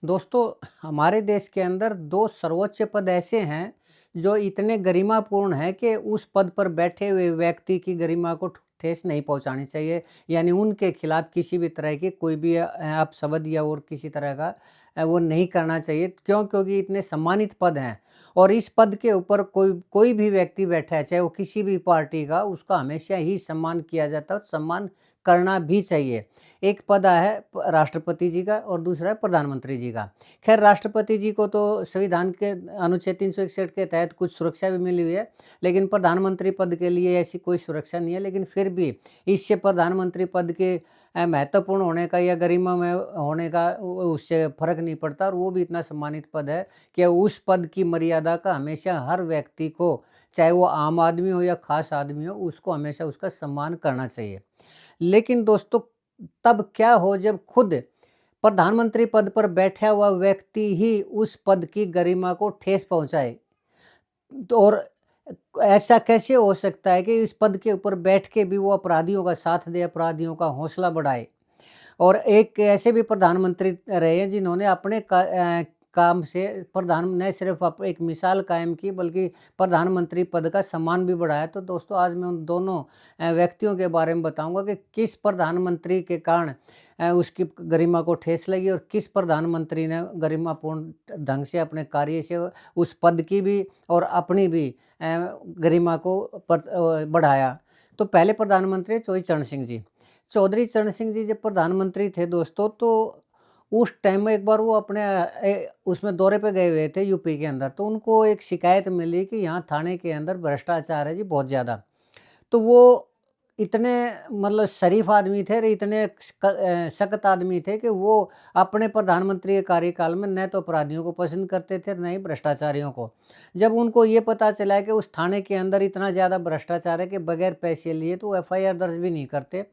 दोस्तों, हमारे देश के अंदर 2 सर्वोच्च पद ऐसे हैं, जो इतने गरिमापूर्ण हैं कि उस पद पर बैठे हुए व्यक्ति की गरिमा को ठेस नहीं पहुँचानी चाहिए। यानी उनके खिलाफ किसी भी तरह की कोई भी अपशब्द या और किसी तरह का वो नहीं करना चाहिए। क्यों? क्योंकि इतने सम्मानित पद हैं और इस पद के ऊपर कोई कोई भी व्यक्ति बैठा है, चाहे वो किसी भी पार्टी का, उसका हमेशा ही सम्मान किया जाता है और सम्मान करना भी चाहिए। एक पद है राष्ट्रपति जी का और दूसरा है प्रधानमंत्री जी का। खैर, राष्ट्रपति जी को तो संविधान के अनुच्छेद 361 के तहत कुछ सुरक्षा भी मिली हुई है, लेकिन प्रधानमंत्री पद के लिए ऐसी कोई सुरक्षा नहीं है। लेकिन फिर भी इससे प्रधानमंत्री पद के महत्वपूर्ण होने का या गरिमा में होने का उससे फ़र्क नहीं पड़ता और वो भी इतना सम्मानित पद है कि उस पद की मर्यादा का हमेशा हर व्यक्ति को, चाहे वो आम आदमी हो या ख़ास आदमी हो, उसको हमेशा उसका सम्मान करना चाहिए। लेकिन दोस्तों, तब क्या हो जब खुद प्रधानमंत्री पद पर बैठा हुआ व्यक्ति ही उस पद की गरिमा को ठेस पहुँचाए। तो और ऐसा कैसे हो सकता है कि इस पद के ऊपर बैठ के भी वो अपराधियों का साथ दे, अपराधियों का हौसला बढ़ाए? और एक ऐसे भी प्रधानमंत्री रहे हैं जिन्होंने अपने काम से प्रधान न सिर्फ एक मिसाल कायम की, बल्कि प्रधानमंत्री पद का सम्मान भी बढ़ाया। तो दोस्तों, आज मैं उन दोनों व्यक्तियों के बारे में बताऊंगा कि किस प्रधानमंत्री के कारण उसकी गरिमा को ठेस लगी और किस प्रधानमंत्री ने गरिमापूर्ण ढंग से अपने कार्य से उस पद की भी और अपनी भी गरिमा को बढ़ाया। तो पहले प्रधानमंत्री चौधरी चरण सिंह जी। चौधरी चरण सिंह जी जब प्रधानमंत्री थे दोस्तों, तो उस टाइम में एक बार वो अपने उसमें दौरे पे गए हुए थे यूपी के अंदर, तो उनको एक शिकायत मिली कि यहाँ थाने के अंदर भ्रष्टाचार है जी बहुत ज़्यादा। तो वो इतने मतलब शरीफ आदमी थे और इतने सख्त आदमी थे कि वो अपने प्रधानमंत्री के कार्यकाल में न तो अपराधियों को पसंद करते थे, न ही भ्रष्टाचारियों को। जब उनको ये पता चला कि उस थाने के अंदर इतना ज़्यादा भ्रष्टाचार है कि बगैर पैसे लिए तो एफआईआर दर्ज भी नहीं करते,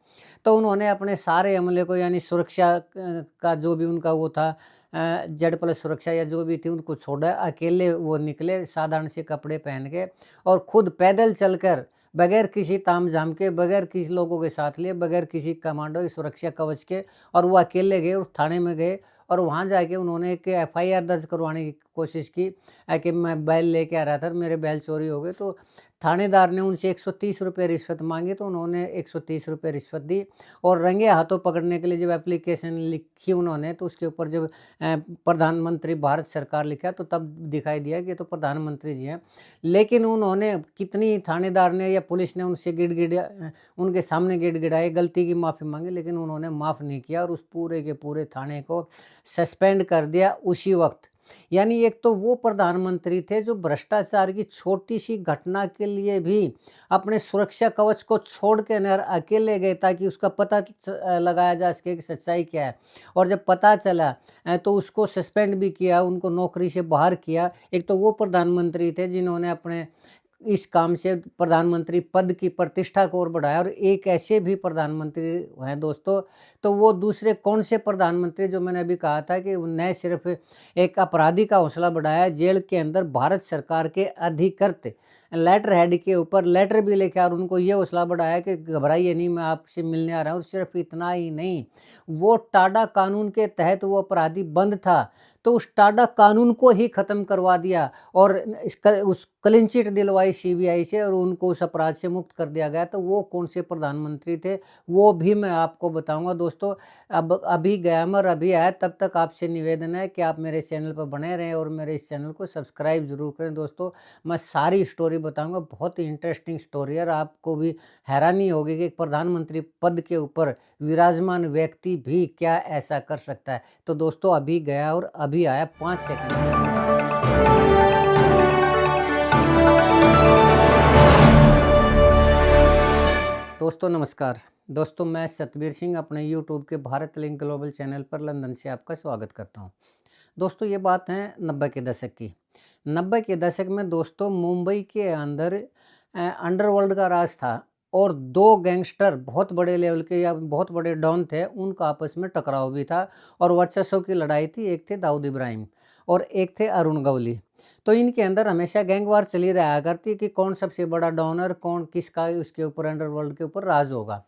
तो उन्होंने अपने सारे अमले को, यानी सुरक्षा का जो भी उनका वो था, जेड प्लस सुरक्षा या जो भी थी, उनको छोड़ा। अकेले वो निकले साधारण से कपड़े पहन के और खुद पैदल चलकर, बगैर किसी तामझाम के, बगैर किसी लोगों के साथ लिए, बगैर किसी कमांडो की सुरक्षा कवच के, और वो अकेले गए और थाने में गए और वहाँ जाके उन्होंने एक एफआईआर दर्ज करवाने की कोशिश की कि मैं बैल लेके आ रहा था, मेरे बैल चोरी हो गए। तो थानेदार ने उनसे 130 रुपये रिश्वत मांगी, तो उन्होंने 130 रुपये रिश्वत दी और रंगे हाथों पकड़ने के लिए जब एप्लीकेशन लिखी उन्होंने, तो उसके ऊपर जब प्रधानमंत्री भारत सरकार लिखा, तो तब दिखाई दिया कि ये तो प्रधानमंत्री जी हैं। लेकिन उन्होंने कितनी थानेदार ने या पुलिस ने उनसे उनके सामने गिड़गिड़ाए, गलती की माफ़ी मांगी, लेकिन उन्होंने माफ़ नहीं किया और उस पूरे के पूरे थाने को सस्पेंड कर दिया उसी वक्त। यानी एक तो वो प्रधानमंत्री थे जो भ्रष्टाचार की छोटी सी घटना के लिए भी अपने सुरक्षा कवच को छोड़ के नहर अकेले गए ताकि उसका पता लगाया जा सके कि सच्चाई क्या है। और जब पता चला तो उसको सस्पेंड भी किया, उनको नौकरी से बाहर किया। एक तो वो प्रधानमंत्री थे जिन्होंने अपने इस काम से प्रधानमंत्री पद की प्रतिष्ठा को और बढ़ाया। और एक ऐसे भी प्रधानमंत्री हैं दोस्तों, तो वो दूसरे कौन से प्रधानमंत्री, जो मैंने अभी कहा था कि उन्हें सिर्फ एक अपराधी का हौसला बढ़ाया, जेल के अंदर भारत सरकार के अधिकृत लेटर हेड के ऊपर लेटर भी लेके और उनको ये हौसला बढ़ाया कि घबराइए नहीं, मैं आपसे मिलने आ रहा हूँ। सिर्फ इतना ही नहीं, वो टाडा कानून के तहत वो अपराधी बंद था, तो उस टाडा कानून को ही खत्म करवा दिया और उस क्लीन चिट दिलवाई सीबीआई से और उनको उस अपराध से मुक्त कर दिया गया। तो वो कौन से प्रधानमंत्री थे, वो भी मैं आपको बताऊंगा दोस्तों। अब अभी गया मैं और अभी आया, तब तक आपसे निवेदन है कि आप मेरे चैनल पर बने रहें और मेरे इस चैनल को सब्सक्राइब जरूर करें दोस्तों। मैं सारी स्टोरी बताऊंगा, बहुत ही इंटरेस्टिंग स्टोरी है और आपको भी हैरानी होगी कि एक प्रधानमंत्री पद के ऊपर विराजमान व्यक्ति भी क्या ऐसा कर सकता है। तो दोस्तों, अभी गया और अभी आया 5 सेकंड में। दोस्तों नमस्कार। दोस्तों, मैं सतबीर सिंह अपने यूट्यूब के भारत लिंक ग्लोबल चैनल पर लंदन से आपका स्वागत करता हूं। दोस्तों, ये बात है 90 के दशक की। 90 के दशक में दोस्तों मुंबई के अंदर अंडरवर्ल्ड का राज था और 2 गैंगस्टर बहुत बड़े लेवल के या बहुत बड़े डॉन थे, उनका आपस में टकराव भी था और वर्चस्व की लड़ाई थी। एक थे दाऊद इब्राहिम और एक थे अरुण गवली। तो इनके अंदर हमेशा गैंगवार चली रहा करती कि कौन सबसे बड़ा डॉनर, कौन किसका उसके ऊपर अंडरवर्ल्ड के ऊपर राज होगा।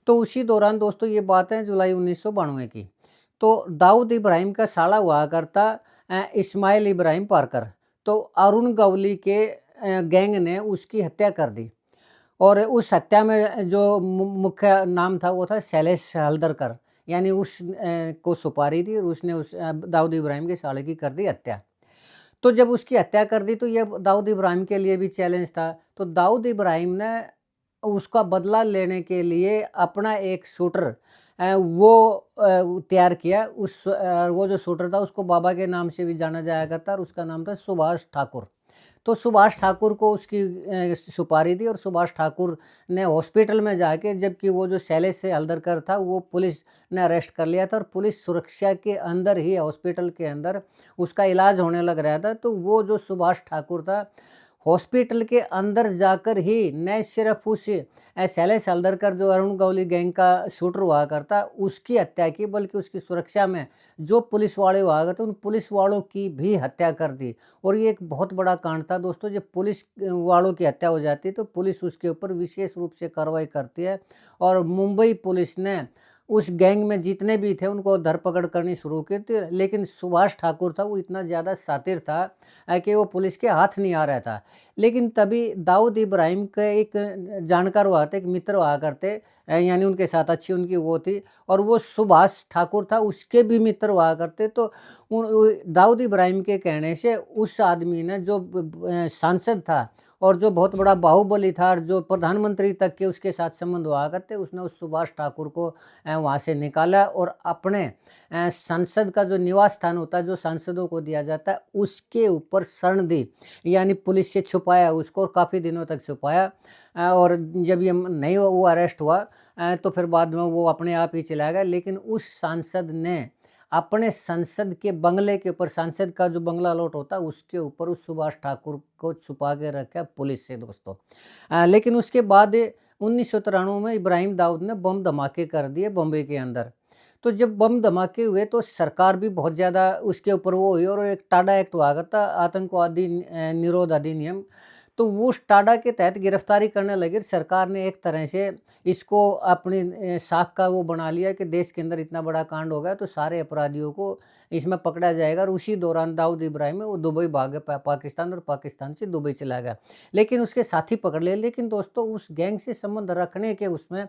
तो उसी दौरान दोस्तों, ये बात है जुलाई 1992 की। तो दाऊद इब्राहिम का साला हुआ करता इस्माइल इब्राहिम पारकर। तो अरुण गवली के गैंग ने उसकी हत्या कर दी और उस हत्या में जो मुख्य नाम था वो था शैलेश हल्दरकर, यानी उस को सुपारी दी और उसने उस दाऊद इब्राहिम के साले की कर दी हत्या। तो जब उसकी हत्या कर दी तो ये दाऊद इब्राहिम के लिए भी चैलेंज था। तो दाऊद इब्राहिम ने उसका बदला लेने के लिए अपना एक शूटर तैयार किया। वो जो शूटर था उसको बाबा के नाम से भी जाना जाया करता और उसका नाम था सुभाष ठाकुर। तो सुभाष ठाकुर को उसकी सुपारी दी और सुभाष ठाकुर ने हॉस्पिटल में जाके, जबकि वो जो शैलेश हल्दरकर था वो पुलिस ने अरेस्ट कर लिया था और पुलिस सुरक्षा के अंदर ही हॉस्पिटल के अंदर उसका इलाज होने लग रहा था। तो वो जो सुभाष ठाकुर था हॉस्पिटल के अंदर जाकर ही न सिर्फ उस शैलेश हल्दरकर जो अरुण गवली गैंग का शूटर हुआ करता उसकी हत्या की, बल्कि उसकी सुरक्षा में जो पुलिस वाले हुआ करते उन पुलिस वालों की भी हत्या कर दी। और ये एक बहुत बड़ा कांड था दोस्तों। जब पुलिस वालों की हत्या हो जाती है तो पुलिस उसके ऊपर विशेष रूप से कार्रवाई करती है और मुंबई पुलिस ने उस गैंग में जितने भी थे उनको धरपकड़ करनी शुरू की थी। लेकिन सुभाष ठाकुर था वो इतना ज़्यादा शातिर था कि वो पुलिस के हाथ नहीं आ रहा था। लेकिन तभी दाऊद इब्राहिम का एक जानकार हुआ था, एक मित्र हुआ करते, यानी उनके साथ अच्छी उनकी वो थी और वो सुभाष ठाकुर था उसके भी मित्र हुआ करते। तो दाऊद इब्राहिम के कहने से उस आदमी ने जो सांसद था और जो बहुत बड़ा बाहुबली था और जो प्रधानमंत्री तक के उसके साथ संबंध हुआ करते, उसने उस सुभाष ठाकुर को वहाँ से निकाला और अपने संसद का जो निवास स्थान होता है जो सांसदों को दिया जाता है उसके ऊपर शरण दी, यानी पुलिस से छुपाया उसको और काफ़ी दिनों तक छुपाया। और जब ये नहीं वो अरेस्ट हुआ तो फिर बाद में वो अपने आप ही चला गया। लेकिन उस सांसद ने अपने संसद के बंगले के ऊपर, सांसद का जो बंगला लॉट होता है उसके ऊपर उस सुभाष ठाकुर को छुपा के रखा पुलिस से दोस्तों। लेकिन उसके बाद 1993 में इब्राहिम दाऊद ने बम धमाके कर दिए बॉम्बे के अंदर। तो जब बम धमाके हुए तो सरकार भी बहुत ज़्यादा उसके ऊपर वो हुई और एक टाडा एक्ट हुआ करता, आतंकवादी निरोध अधिनियम। तो वो उस टाडा के तहत गिरफ्तारी करने लगी। सरकार ने एक तरह से इसको अपनी साख का वो बना लिया कि देश के अंदर इतना बड़ा कांड हो गया तो सारे अपराधियों को इसमें पकड़ा जाएगा। और उसी दौरान दाऊद इब्राहिम वो दुबई भाग गया पाकिस्तान और पाकिस्तान से दुबई चला गया, लेकिन उसके साथी पकड़ लिए। लेकिन दोस्तों उस गैंग से संबंध रखने के उसमें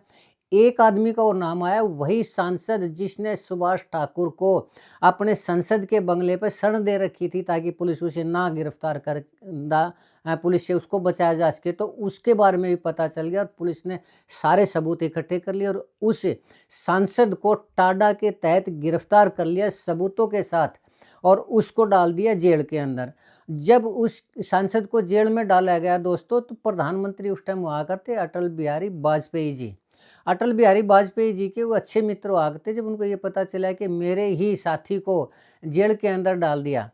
एक आदमी का और नाम आया, वही सांसद जिसने सुभाष ठाकुर को अपने संसद के बंगले पर शरण दे रखी थी ताकि पुलिस उसे ना गिरफ्तार कर पुलिस से उसको बचाया जा सके। तो उसके बारे में भी पता चल गया और पुलिस ने सारे सबूत इकट्ठे कर लिए और उस सांसद को टाडा के तहत गिरफ्तार कर लिया सबूतों के साथ और उसको डाल दिया जेल के अंदर। जब उस सांसद को जेल में डाला गया दोस्तों तो प्रधानमंत्री उस टाइम हुआ करते अटल बिहारी वाजपेयी जी। अटल बिहारी वाजपेयी जी के वो अच्छे मित्र हुआ करते। जब उनको ये पता चला कि मेरे ही साथी को जेल के अंदर डाल दिया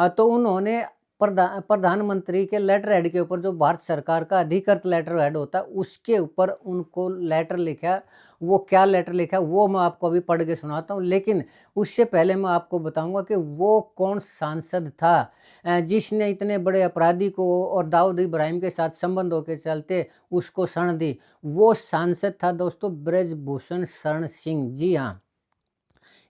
तो उन्होंने प्रधानमंत्री के लेटर हेड के ऊपर, जो भारत सरकार का अधिकृत लेटर हेड होता है, उसके ऊपर उनको लेटर लिखा। वो क्या लेटर लिखा वो मैं आपको अभी पढ़ के सुनाता हूँ, लेकिन उससे पहले मैं आपको बताऊंगा कि वो कौन सांसद था जिसने इतने बड़े अपराधी को और दाऊद इब्राहिम के साथ संबंधों के चलते उसको शरण दी। वो सांसद था दोस्तों ब्रजभूषण शरण सिंह। जी हाँ,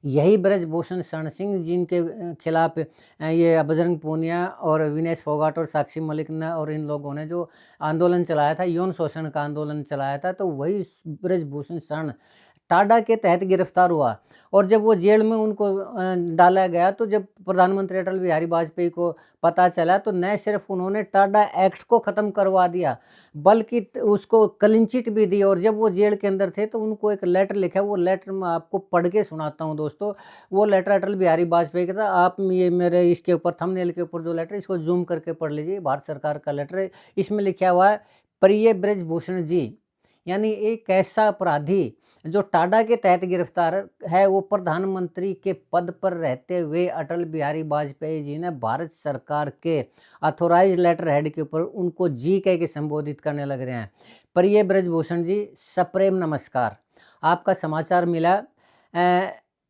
यही ब्रजभूषण शरण सिंह जिनके खिलाफ ये बजरंग पूनिया और विनेश फोगाट और साक्षी मलिक ने और इन लोगों ने जो आंदोलन चलाया था, यौन शोषण का आंदोलन चलाया था, तो वही ब्रजभूषण शरण टाडा के तहत गिरफ्तार हुआ। और जब वो जेल में उनको डाला गया तो जब प्रधानमंत्री अटल बिहारी वाजपेयी को पता चला तो न सिर्फ उन्होंने टाडा एक्ट को ख़त्म करवा दिया बल्कि उसको क्लीन चिट भी दी। और जब वो जेल के अंदर थे तो उनको एक लेटर लिखा, वो लेटर मैं आपको पढ़ के सुनाता हूँ दोस्तों। वो लेटर अटल बिहारी वाजपेयी का था। आप ये मेरे इसके ऊपर थंबनेल के ऊपर जो लेटर है इसको जूम करके पढ़ लीजिए। भारत सरकार का लेटर है, इसमें लिखा हुआ है, प्रिय ब्रजभूषण जी, यानी एक ऐसा अपराधी जो टाडा के तहत गिरफ्तार है, वो प्रधानमंत्री के पद पर रहते हुए अटल बिहारी वाजपेयी जी ने भारत सरकार के अथोराइज लेटर हेड के ऊपर उनको जी कह के संबोधित करने लग रहे हैं। प्रिय ब्रजभूषण जी, सप्रेम नमस्कार। आपका समाचार मिला,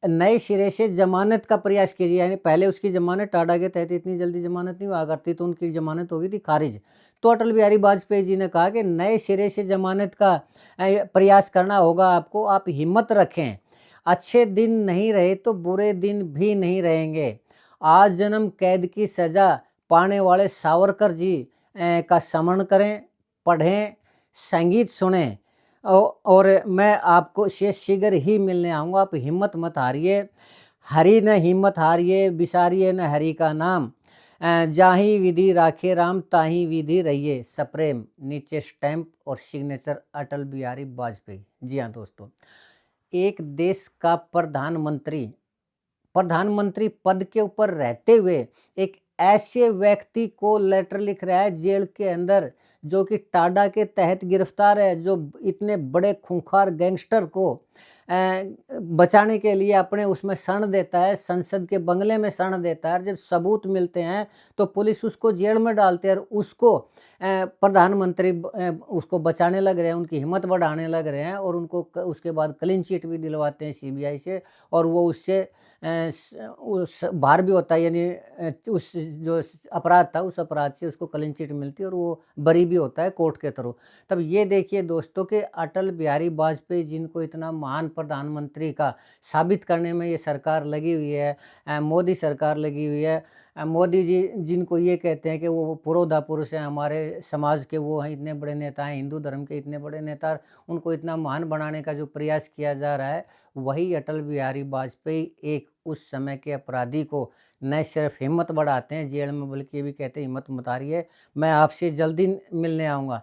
नए सिरे से जमानत का प्रयास कीजिए। यानी पहले उसकी जमानत टाडा के तहत इतनी जल्दी जमानत नहीं हुआ करती, तो उनकी जमानत हो गई थी खारिज। तो अटल बिहारी वाजपेयी जी ने कहा कि नए सिरे से जमानत का प्रयास करना होगा आपको, आप हिम्मत रखें, अच्छे दिन नहीं रहे तो बुरे दिन भी नहीं रहेंगे। आजीवन कैद की सज़ा पाने वाले सावरकर जी का स्मरण करें, पढ़ें, संगीत सुनें और मैं आपको शीघ्र ही मिलने आऊँगा। आप हिम्मत मत हारिए, हरि न हिम्मत हारिए, बिसारिए न हरि का नाम। जाहि विधि राखे राम ताहि विधि रहिए सप्रेम। नीचे स्टैम्प और सिग्नेचर अटल बिहारी वाजपेयी। जी हाँ दोस्तों, एक देश का प्रधानमंत्री पद के ऊपर रहते हुए एक ऐसे व्यक्ति को लेटर लिख रहा है जेल के अंदर, जो कि टाडा के तहत गिरफ्तार है, जो इतने बड़े खूंखार गैंगस्टर को बचाने के लिए अपने उसमें शरण देता है, संसद के बंगले में शरण देता है। जब सबूत मिलते हैं तो पुलिस उसको जेल में डालती है और उसको प्रधानमंत्री उसको बचाने लग रहे हैं, उनकी हिम्मत बढ़ाने लग रहे हैं और उनको उसके बाद क्लीन चिट भी दिलवाते हैं सीबीआई से और वो उससे उस बाहर भी होता है, यानी उस जो अपराध था उस अपराध से उसको क्लीन चिट मिलती है और वो बरी भी होता है कोर्ट के थ्रू। तब ये देखिए दोस्तों कि अटल बिहारी वाजपेयी जिनको इतना महान प्रधानमंत्री का साबित करने में ये सरकार लगी हुई है, मोदी सरकार लगी हुई है। मोदी जी जिनको ये कहते हैं कि वो पुरोधा पुरुष हैं, हमारे समाज के वो हैं, इतने बड़े नेता हैं, हिंदू धर्म के इतने बड़े नेता, उनको इतना महान बनाने का जो प्रयास किया जा रहा है, वही अटल बिहारी वाजपेयी एक उस समय के अपराधी को न सिर्फ हिम्मत बढ़ाते हैं जेल में, बल्कि ये भी कहते हैं हिम्मत मत हारिए, मैं आपसे जल्दी मिलने आऊँगा।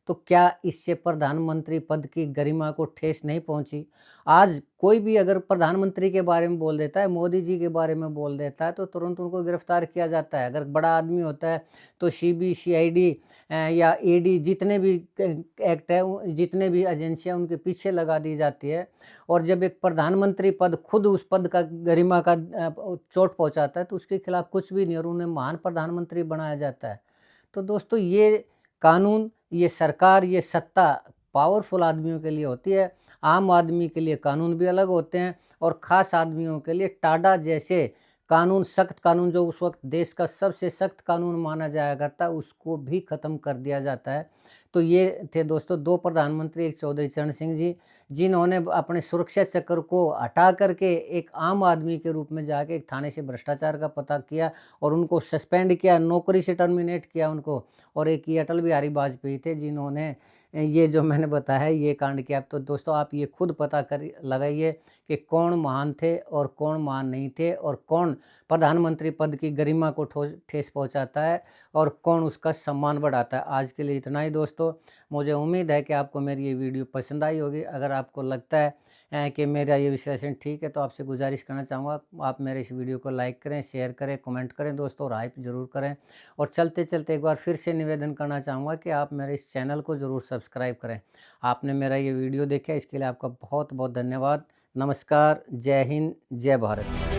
तो क्या इससे प्रधानमंत्री पद की गरिमा को ठेस नहीं पहुंची? आज कोई भी अगर प्रधानमंत्री के बारे में बोल देता है, मोदी जी के बारे में बोल देता है, तो तुरंत उनको गिरफ्तार किया जाता है। अगर बड़ा आदमी होता है तो सीबीसीआईडी या ईडी जितने भी एक्ट है, जितने भी एजेंसियां उनके पीछे लगा दी जाती है। और जब एक प्रधानमंत्री पद खुद उस पद का गरिमा का चोट पहुंचाता है तो उसके खिलाफ कुछ भी नहीं और उन्हें महान प्रधानमंत्री बनाया जाता है। तो दोस्तों ये कानून, ये सरकार, ये सत्ता पावरफुल आदमियों के लिए होती है। आम आदमी के लिए कानून भी अलग होते हैं और ख़ास आदमियों के लिए टाडा जैसे कानून, सख्त कानून, जो उस वक्त देश का सबसे सख्त कानून माना जाया करता है, उसको भी ख़त्म कर दिया जाता है। तो ये थे दोस्तों 2 प्रधानमंत्री, एक चौधरी चरण सिंह जी, जिन्होंने अपने सुरक्षा चक्र को हटा करके एक आम आदमी के रूप में जाके एक थाने से भ्रष्टाचार का पता किया और उनको सस्पेंड किया, नौकरी से टर्मिनेट किया उनको। और एक ये अटल बिहारी वाजपेयी थे जिन्होंने ये जो मैंने बताया ये कांड किया। तो दोस्तों आप ये खुद पता कर लगाइए कि कौन महान थे और कौन महान नहीं थे और कौन प्रधानमंत्री पद की गरिमा को ठेस पहुंचाता है और कौन उसका सम्मान बढ़ाता है। आज के लिए इतना ही दोस्तों। मुझे उम्मीद है कि आपको मेरी ये वीडियो पसंद आई होगी। अगर आपको लगता है कि मेरा ये विश्लेषण ठीक है तो आपसे गुजारिश करना चाहूँगा, आप मेरे इस वीडियो को लाइक करें, शेयर करें, कमेंट करें दोस्तों और हाइप ज़रूर करें। और चलते चलते एक बार फिर से निवेदन करना चाहूँगा कि आप मेरे इस चैनल को ज़रूर सब्सक्राइब करें। आपने मेरा ये वीडियो देखा इसके लिए आपका बहुत बहुत धन्यवाद। नमस्कार, जय हिंद, जय भारत।